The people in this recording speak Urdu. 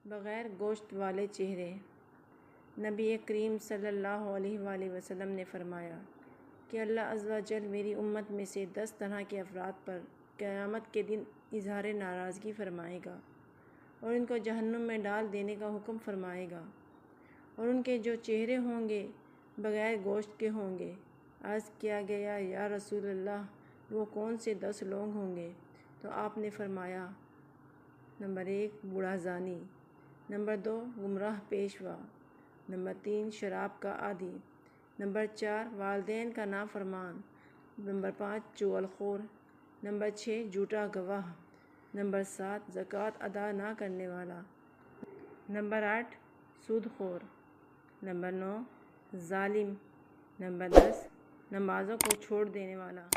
بغیر گوشت والے چہرے۔ نبی کریم صلی اللہ علیہ وآلہ وسلم نے فرمایا کہ اللہ عز و جل میری امت میں سے 10 طرح کے افراد پر قیامت کے دن اظہار ناراضگی فرمائے گا اور ان کو جہنم میں ڈال دینے کا حکم فرمائے گا، اور ان کے جو چہرے ہوں گے بغیر گوشت کے ہوں گے۔ عرض کیا گیا یا رسول اللہ وہ کون سے 10 لوگ ہوں گے؟ تو آپ نے فرمایا، نمبر 1 بوڑھا زانی، نمبر 2 گمراہ پیشوا، نمبر 3 شراب کا عادی، نمبر 4 والدین کا نافرمان، نمبر 5 چغل خور، نمبر 6 جھوٹا گواہ، نمبر 7 زکوٰۃ ادا نہ کرنے والا، نمبر 8 سود خور، نمبر 9 ظالم، نمبر 10 نمازوں کو چھوڑ دینے والا۔